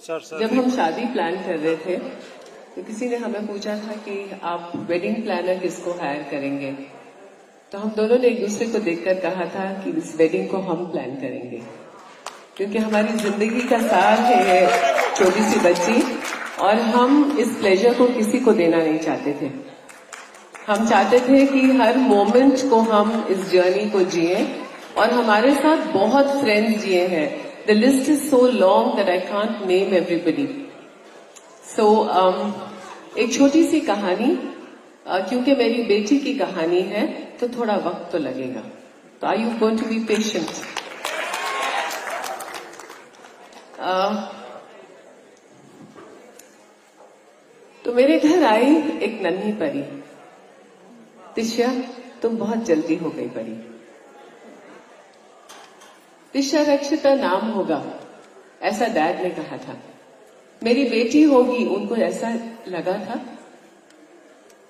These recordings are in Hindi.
जब हम शादी प्लान कर रहे थे तो किसी ने हमें पूछा था कि आप वेडिंग प्लानर किसको हायर करेंगे, तो हम दोनों ने एक दूसरे को देखकर कहा था कि इस वेडिंग को हम प्लान करेंगे, क्योंकि हमारी जिंदगी का सार है ये छोटी सी बच्ची, और हम इस प्लेजर को किसी को देना नहीं चाहते थे। हम चाहते थे कि हर मोमेंट को हम इस जर्नी को जिए, और हमारे साथ बहुत फ्रेंड्स जिए हैं। The list is so long that I can't name everybody. So एक छोटी सी कहानी, क्योंकि मेरी बेटी की कहानी है तो थोड़ा वक्त तो लगेगा, तो are you going to be patient? तो मेरे घर आई एक नन्ही परी। तिशा, तुम बहुत जल्दी हो गई परी। तिशा रक्षिता नाम होगा, ऐसा डैड ने कहा था। मेरी बेटी होगी, उनको ऐसा लगा था।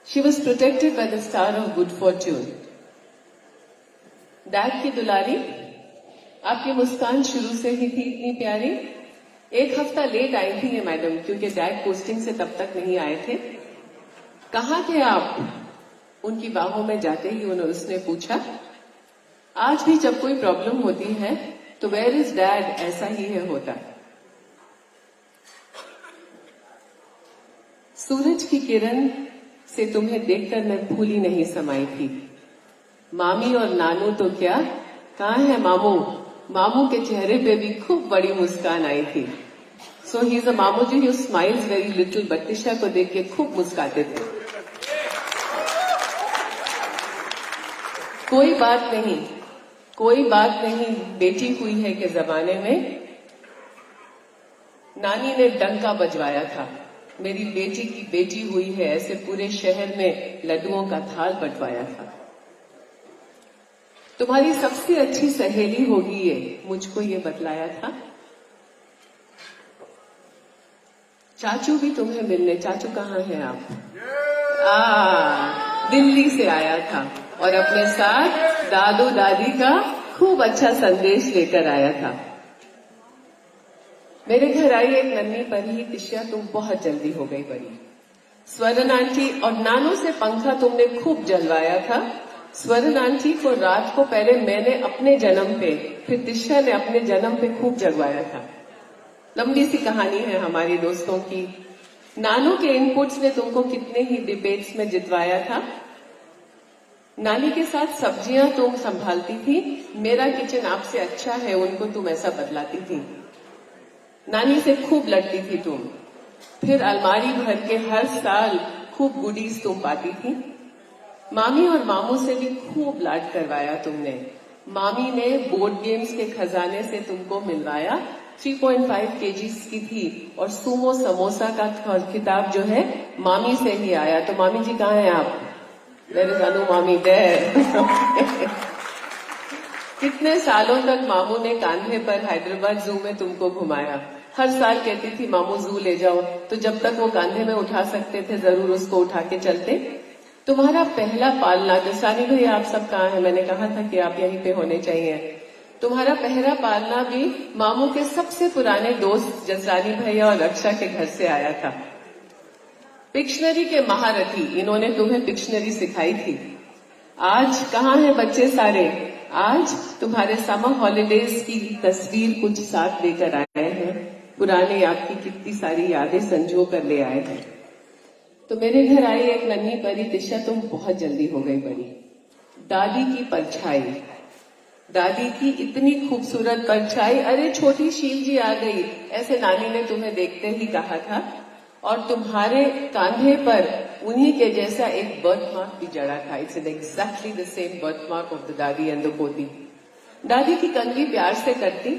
She was protected by the star of good Fortune. Dad की दुलारी, आपकी मुस्कान शुरू से ही थी इतनी प्यारी। एक हफ्ता लेट आई थी ये मैडम, क्योंकि डैड पोस्टिंग से तब तक नहीं आए थे। कहाँ थे आप? उनकी बाहों में जाते ही उसने पूछा। आज भी जब कोई प्रॉब्लम होती है तो वेयर इज डैड, ऐसा ही है होता। सूरज की किरण से तुम्हें देखकर मैं भूली नहीं समाई थी। मामी और नानू तो क्या, कहाँ है मामू? मामू के चेहरे पे भी खूब बड़ी मुस्कान आई थी। सो ही इज अ मामू जी who smiles very little, but Tisha को देख के खूब मुस्काते थे। कोई बात नहीं, कोई बात नहीं, बेटी हुई है के जमाने में नानी ने डंका बजवाया था। मेरी बेटी की बेटी हुई है, ऐसे पूरे शहर में लड्डुओं का थाल बंटवाया था। तुम्हारी सबसे अच्छी सहेली होगी ये, मुझको ये बतलाया था। चाचू भी तुम्हें मिलने, चाचू कहाँ हैं आप? दिल्ली से आया था और अपने साथ दादू दादी का खूब अच्छा संदेश लेकर आया था। मेरे घर आई एक नन्ही परी। तिशा, तुम बहुत जल्दी हो गई बड़ी। स्वर्ण आंटी और नानू से पंखा तुमने खूब जलवाया था। स्वर्ण आंटी को रात को पहले मैंने अपने जन्म पे, फिर तिशा ने अपने जन्म पे खूब जगवाया था। लंबी सी कहानी है हमारी दोस्तों की। नानू के इनपुट्स ने तुमको कितने ही डिबेट्स में जितवाया था। नानी के साथ सब्जियां तुम संभालती थी। मेरा किचन आपसे अच्छा है, उनको तुम ऐसा बदलाती थी। नानी से खूब लड़ती थी तुम। फिर अलमारी भर के हर साल खूब गुडीज तुम पाती थी। मामी और मामू से भी खूब लाड करवाया तुमने। मामी ने बोर्ड गेम्स के खजाने से तुमको मिलवाया। 3.5 kgs की थी, और सुमो समोसा का खिताब जो है मामी से ही आया। तो मामी जी कहाँ हैं आप? मेरे जानू मामी देर। कितने सालों तक मामू ने कांधे पर हैदराबाद जू में तुमको घुमाया। हर साल कहती थी मामू जू ले जाओ, तो जब तक वो कांधे में उठा सकते थे जरूर उसको उठा के चलते। तुम्हारा पहला पालना, जसानी भैया आप सब कहाँ हैं? मैंने कहा था कि आप यहीं पे होने चाहिए। तुम्हारा पहला पालना भी मामू के सबसे पुराने दोस्त जसरानी भैया और रक्षा के घर से आया था। पिक्शनरी के महारथी, इन्होंने तुम्हें पिक्शनरी सिखाई थी। आज कहाँ हैं बच्चे सारे? आज तुम्हारे समर हॉलिडेज की तस्वीर कुछ साथ लेकर आए हैं। पुराने आपकी कितनी सारी यादें संजो कर ले आए हैं। तो मेरे घर आई एक नन्ही परी। तिशा, तुम बहुत जल्दी हो गई बड़ी। दादी की परछाई, दादी की इतनी खूबसूरत परछाई। अरे छोटी शील जी आ गई, ऐसे नानी ने तुम्हें देखते ही कहा था। और तुम्हारे कांधे पर उन्हीं के जैसा एक बर्थ मार्क भी जड़ा था। It's exactly the same birth mark of the दादी एंड द पोती। दादी की कंघी प्यार से करती।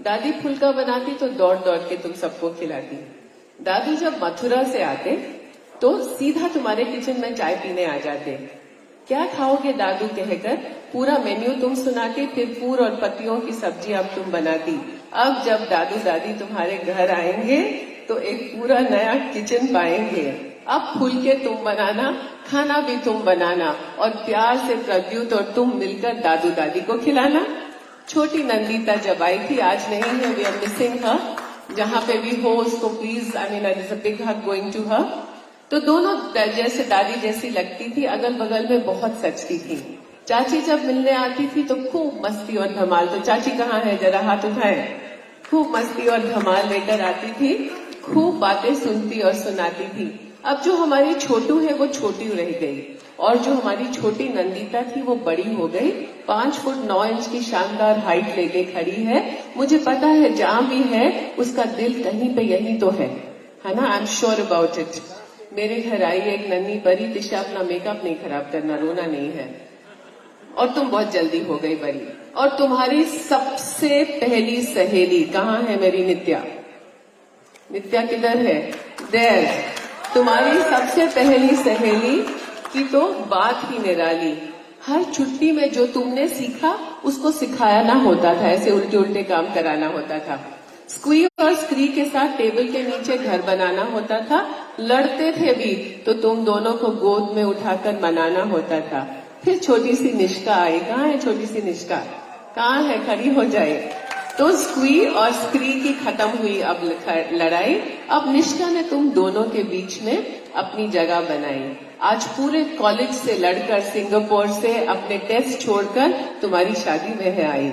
दादी फुल्का बनाती तो दौड़ दौड़ के तुम सबको खिलाती। दादू जब मथुरा से आते तो सीधा तुम्हारे किचन में चाय पीने आ जाते। क्या खाओगे दादू कहकर पूरा मेन्यू तुम सुनाती, फिर फूल और पत्तियों की सब्जी अब तुम बनाती। अब जब दादू दादी तुम्हारे घर आएंगे तो एक पूरा नया किचन पाएंगे। अब खुल के तुम बनाना, खाना भी तुम बनाना, और प्यार से प्रद्युत और तुम मिलकर दादू दादी को खिलाना। छोटी नंदिता जब आई थी, आज नहीं है, वी आर मिसिंग हर। जहां पे भी हो उसको please, I mean is a big hug going to her. तो दोनों जैसे दादी जैसी लगती थी, अगल बगल में बहुत सचती थी। चाची जब मिलने आती थी तो खूब मस्ती और धमाल, तो चाची कहाँ है जरा हाथ उठाए। खूब मस्ती और धमाल लेकर आती थी, खूब बातें सुनती और सुनाती थी। अब जो हमारी छोटू है वो छोटी रह गई और जो हमारी छोटी नंदिता थी वो बड़ी हो गई, 5 फुट 9 इंच की शानदार हाइट लेके खड़ी है। मुझे पता है जहां भी है उसका दिल कहीं पे यही तो है ना। I am sure about it. मेरे घर आई एक नन्ही परी, दिशा अपना मेकअप नहीं खराब करना, रोना नहीं है। और तुम बहुत जल्दी हो गई बड़ी। और तुम्हारी सबसे पहली सहेली कहाँ है मेरी नित्या? नित्या किधर है? देयर। तुम्हारी सबसे पहली सहेली की तो बात ही निराली। हर छुट्टी में जो तुमने सीखा उसको सिखाया ना होता था, ऐसे उल्टे उल्टे काम कराना होता था। स्क्वी और स्क्री के साथ टेबल के नीचे घर बनाना होता था। लड़ते थे भी तो तुम दोनों को गोद में उठाकर मनाना होता था। फिर छोटी सी निष्का आई। कहाँ है छोटी सी निष्का? कहाँ है? खड़ी हो जाए। तो स्क्वी और स्क्री की खत्म हुई अब लड़ाई। अब निष्का ने तुम दोनों के बीच में अपनी जगह बनाई। आज पूरे कॉलेज से लड़कर, सिंगापुर से अपने टेस्ट छोड़कर तुम्हारी शादी में है आई।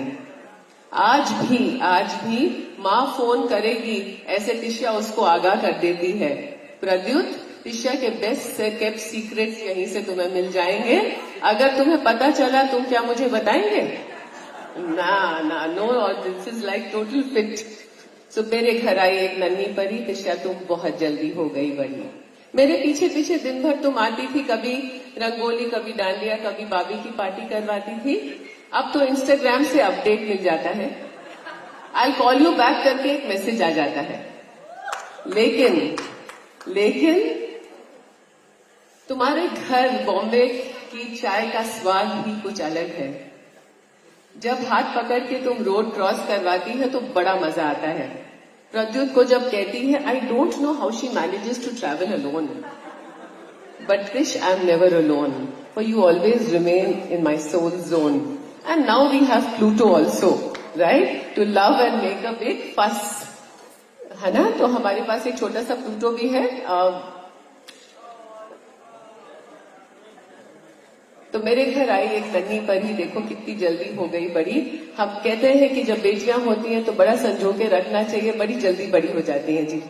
आज भी माँ फोन करेगी, ऐसे तिशा उसको आगाह कर देती है। प्रद्युत, तिशा के बेस्ट केप्ट सीक्रेट्स यहीं से तुम्हें मिल जाएंगे। अगर तुम्हें पता चला तुम क्या मुझे बताएंगे? ना नो, और this is like total fit. So मेरे घर आई एक नन्ही परी, तिशा तुम बहुत जल्दी हो गई बड़ी। मेरे पीछे पीछे दिन भर तुम आती थी, कभी रंगोली, कभी डांडिया, कभी बाबी की पार्टी करवाती थी। अब तो इंस्टाग्राम से अपडेट मिल जाता है, आई कॉल यू बैक करके एक मैसेज आ जाता है। लेकिन तुम्हारे घर बॉम्बे की चाय का स्वाद भी कुछ अलग है। जब हाथ पकड़ के तुम रोड क्रॉस करवाती है तो बड़ा मजा आता है। प्रद्युत को जब कहती है, I don't know how she manages to travel alone, but Krish I am never alone, for you always remain in my soul zone. And now we have Pluto also, right, to love and make a big fuss, है ना। तो हमारे पास एक छोटा सा प्लूटो भी है। तो मेरे घर आई एक नन्ही परी, देखो कितनी जल्दी हो गई बड़ी। हम कहते हैं कि जब बेटियां होती हैं तो बड़ा संजो के रखना चाहिए, बड़ी जल्दी बड़ी हो जाती हैं जी।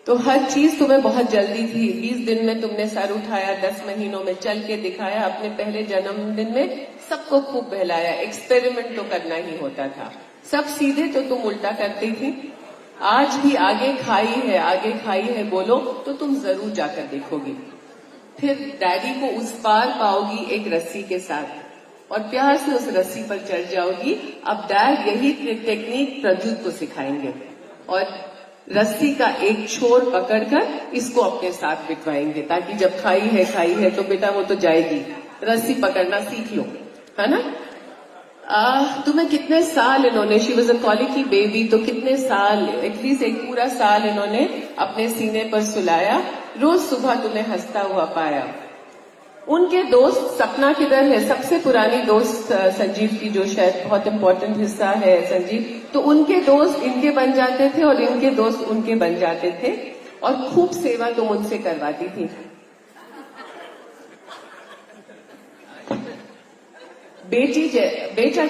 तो हर चीज तुम्हें बहुत जल्दी थी। 20 दिन में तुमने सर उठाया, 10 महीनों में चल के दिखाया, अपने पहले जन्मदिन में सबको खूब बहलाया। एक्सपेरिमेंट तो करना ही होता था। सब सीधे तो तुम उल्टा करती थी। आज भी आगे खाई है बोलो तो तुम जरूर जाकर देखोगी। फिर डैडी को उस पार पाओगी एक रस्सी के साथ और प्यार से उस रस्सी पर चढ़ जाओगी। अब डैड यही टेक्निक प्रद्युत को सिखाएंगे और रस्सी का एक छोर पकड़कर इसको अपने साथ बिठवाएंगे, ताकि जब खाई है तो बेटा वो तो जाएगी, रस्सी पकड़ना सीख लो, है ना। तुम्हें कितने साल इन्होंने, शी वॉज अ कॉलिकी बेबी, तो कितने साल, एटलीस्ट एक पूरा साल इन्होंने अपने सीने पर सुलाया। रोज सुबह तुम्हें हंसता हुआ पाया। उनके दोस्त सपना किधर है? सबसे पुरानी दोस्त संजीव की, जो शायद बहुत इंपॉर्टेंट हिस्सा है संजीव। तो उनके दोस्त इनके बन जाते थे और इनके दोस्त उनके बन जाते थे और खूब सेवा तुम उनसे करवाती थी। बेटा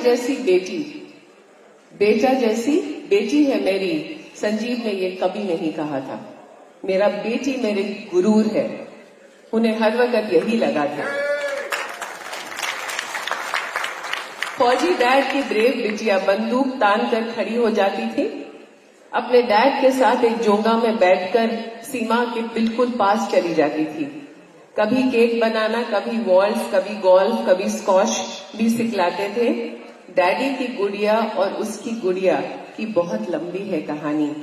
जैसी बेटी है मेरी, संजीव ने ये कभी नहीं कहा था। मेरा बेटी मेरे गुरूर है, उन्हें हर वक्त यही लगा था। फौजी डैड की ब्रेव बिटिया बंदूक तान कर खड़ी हो जाती थी। अपने डैड के साथ एक जोंगा में बैठकर सीमा के बिल्कुल पास चली जाती थी। कभी केक बनाना, कभी वॉल्स, कभी गोल्फ, कभी स्कॉश भी सिखलाते थे। डैडी की गुड़िया और उसकी गुड़िया की बहुत लंबी है कहानी।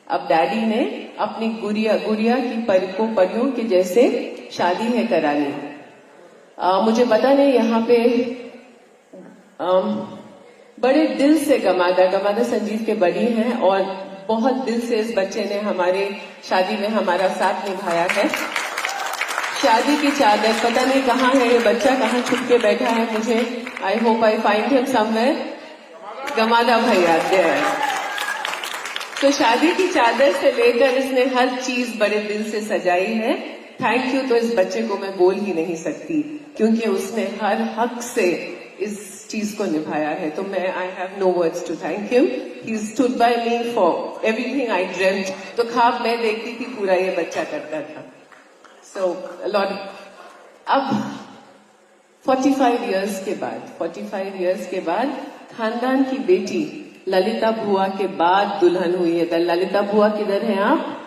अब डैडी ने अपनी गुड़िया की परियों के जैसे शादी है करानी। मुझे पता नहीं यहाँ पे बड़े दिल से गमादा संजीव के बड़ी हैं और बहुत दिल से इस बच्चे ने हमारे शादी में हमारा साथ निभाया है। शादी की चादर पता नहीं कहाँ है, ये बच्चा कहाँ छुप के बैठा है। मुझे I hope I find him somewhere. गमादा भैया देयर। तो शादी की चादर से लेकर इसने हर चीज बड़े दिल से सजाई है। थैंक यू तो इस बच्चे को मैं बोल ही नहीं सकती, क्योंकि उसने हर हक से इस चीज को निभाया है। तो मैं I have no words to thank him. He stood by me for everything I dreamed. तो ख्वाब मैं देखती थी, पूरा ये बच्चा करता था। So lot. अब 45 इयर्स के बाद खानदान की बेटी ललिता बुआ के बाद दुल्हन हुई है। ललिता बुआ किधर हैं आप?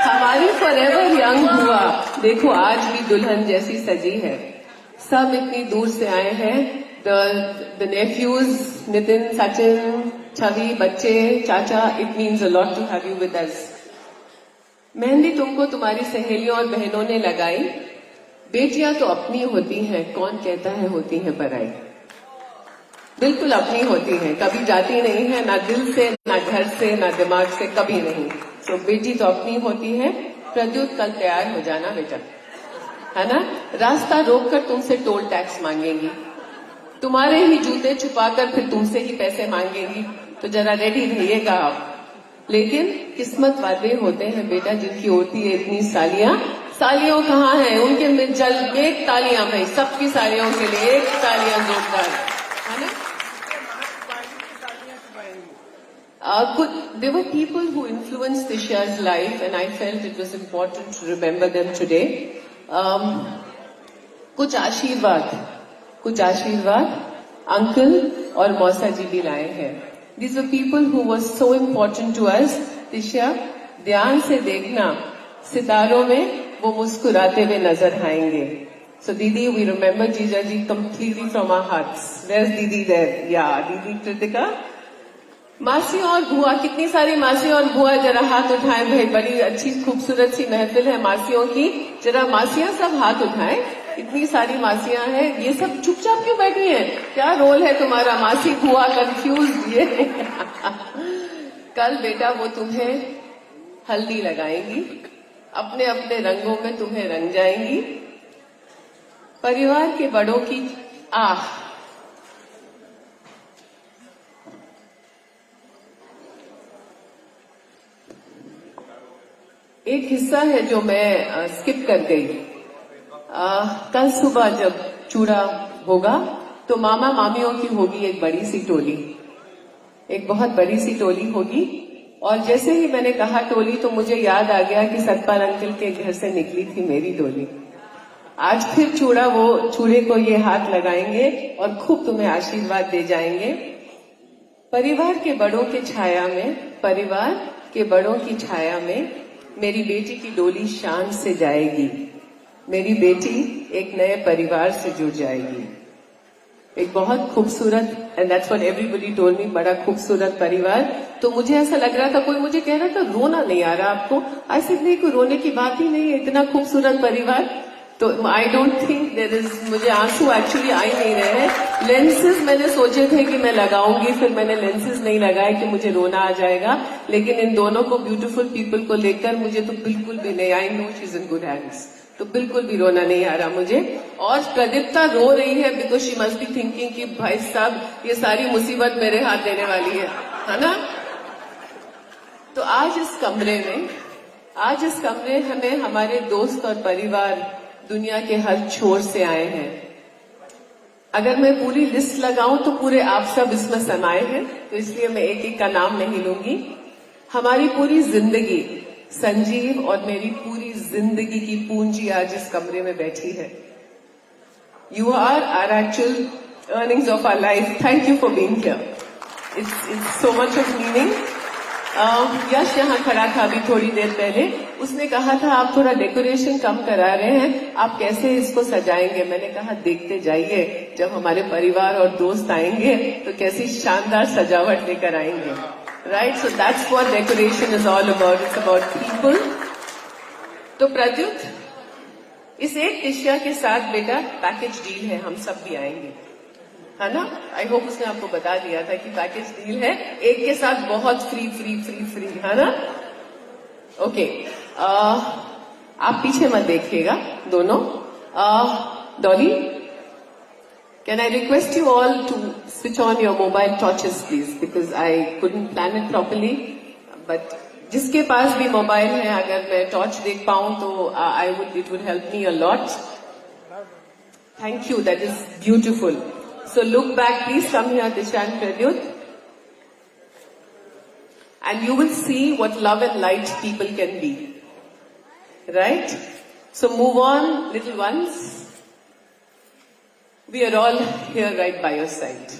हमारी फॉरएवर यंग बुआ देखो आज भी दुल्हन जैसी सजी है। सब इतनी दूर से आए हैं। द नेफ्यूज, नितिन, सचिन, छवि, बच्चे, चाचा, it means a lot to have you with us. Mehndi तुमको तुम्हारी सहेलियों और बहनों ने लगाई। बेटियां तो अपनी होती हैं, कौन कहता है होती हैं पराई? बिल्कुल अपनी होती हैं, कभी जाती नहीं है, ना दिल से, ना घर से, ना दिमाग से, कभी नहीं। तो बेटी तो अपनी होती है। प्रद्युत कल तैयार हो जाना बेटा, है ना? रास्ता रोककर तुमसे टोल टैक्स मांगेंगी, तुम्हारे ही जूते छुपाकर फिर तुमसे ही पैसे मांगेंगी। तो जरा रेडी रहिएगा आप। लेकिन किस्मत वाले होते हैं बेटा जिनकी होती है इतनी सालियां। सालियों कहाँ हैं? उनके में जल एक तालियां भाई, सबकी सालियों के लिए एक तालियां जोरदार, है ना? There were people who influenced Tisha's life, and I felt it was important to remember them today. कुछ आशीर्वाद अंकल और मौसा जी भी लाए हैं। These were people who were so important to us. Tisha, ध्यान से देखना, सितारों में वो मुस्कुराते हुए नजर आएंगे। So Didi, we remember Jija ji completely from our hearts. There's Didi there. Yeah, Didi Kritika. मासी और बुआ, कितनी सारी मासी और बुआ, जरा हाथ उठाएं भाई। बड़ी अच्छी खूबसूरत सी महफिल है मासियों की। जरा मासियां सब हाथ उठाएं। इतनी सारी मासियां हैं, ये सब चुपचाप क्यों बैठी हैं? क्या रोल है तुम्हारा? मासी बुआ कंफ्यूज ये कल बेटा वो तुम्हें हल्दी लगाएंगी, अपने अपने रंगों में तुम्हें रंग जाएंगी। परिवार के बड़ों की एक हिस्सा है जो मैं स्किप कर गई। कल सुबह जब चूड़ा होगा तो मामा मामियों की होगी एक बड़ी सी टोली, एक बहुत बड़ी सी टोली होगी। और जैसे ही मैंने कहा टोली, तो मुझे याद आ गया कि सतपाल अंकल के घर से निकली थी मेरी टोली। आज फिर चूड़े को ये हाथ लगाएंगे और खूब तुम्हें आशीर्वाद दे जाएंगे। परिवार के बड़ों की छाया में मेरी बेटी की डोली शान से जाएगी। मेरी बेटी एक नए परिवार से जुड़ जाएगी। एक बहुत खूबसूरत, and that's what everybody told me, बड़ा खूबसूरत परिवार। तो मुझे ऐसा लग रहा था, कोई मुझे कह रहा था रोना नहीं आ रहा आपको? ऐसे नहीं, कोई रोने की बात ही नहीं है, इतना खूबसूरत परिवार। तो I don't think there is, मुझे आंसू एक्चुअली आ ही नहीं रहे हैं। लेंसेज मैंने सोचे थे कि मैं लगाऊंगी, फिर मैंने लेंसेज नहीं लगाए कि मुझे रोना आ जाएगा। लेकिन इन दोनों को, ब्यूटीफुल पीपल को लेकर मुझे तो बिल्कुल भी नहीं, I know she is in good hands, तो बिल्कुल भी रोना नहीं आ रहा मुझे। और प्रदीप्ता रो रही है because she must be thinking कि भाई साहब ये सारी मुसीबत मेरे हाथ देने वाली है ना? तो आज इस कमरे में हमारे दोस्त और परिवार दुनिया के हर छोर से आए हैं। अगर मैं पूरी लिस्ट लगाऊं तो पूरे आप सब इसमें समाये हैं, तो इसलिए मैं एक एक का नाम नहीं लूंगी। हमारी पूरी जिंदगी, संजीव और मेरी पूरी जिंदगी की पूंजी आज इस कमरे में बैठी है। You are our actual earnings of our life. Thank you for being here. It's so much of meaning. Yash यहाँ खड़ा था अभी थोड़ी देर पहले, उसने कहा था आप थोड़ा डेकोरेशन कम करा रहे हैं, आप कैसे इसको सजाएंगे? मैंने कहा देखते जाइए, जब हमारे परिवार और दोस्त आएंगे तो कैसी शानदार सजावट लेकर आएंगे। Right, so that's what decoration is all about, it's about people. तो प्रद्युत, इस एक टिशिया के साथ बेटा पैकेज डील है, हम सब भी आएंगे, है ना? आई होप उसने आपको बता दिया था कि पैकेज डील है, एक के साथ बहुत फ्री, है ना? ओके, आप पीछे मत देखिएगा दोनों। Dolly, Can I request you all to switch on your mobile torches, please, because I couldn't plan it properly. But जिसके पास भी मोबाइल है, अगर मैं टॉर्च देख पाऊं तो it would help me a lot. Thank you. That is beautiful. So look back, please come here, Disha and Pradyut. And you will see what love and light people can be. Right? So move on, little ones. We are all here right by your side.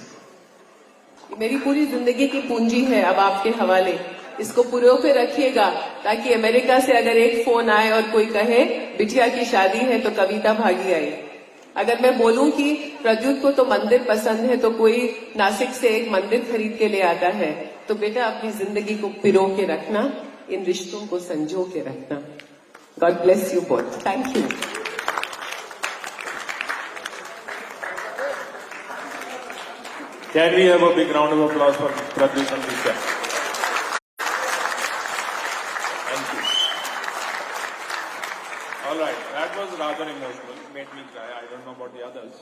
मेरी पूरी जिंदगी की पूंजी है अब आपके हवाले. इसको पुरो पे रखिएगा ताकि अमेरिका से अगर एक फोन आए और कोई कहे बिटिया की शादी है तो कविता भागी आई. अगर मैं बोलूं कि प्रद्युत को तो मंदिर पसंद है तो कोई नासिक से एक मंदिर खरीद के ले आता है, तो बेटा अपनी जिंदगी को पिरो के रखना, इन रिश्तों को संजो के रखना. God bless you both. Thank you. Can we have a big round of applause for Pradyut and Disha? Thank you. All right, that was rather emotional. It made me cry. I don't know about the others.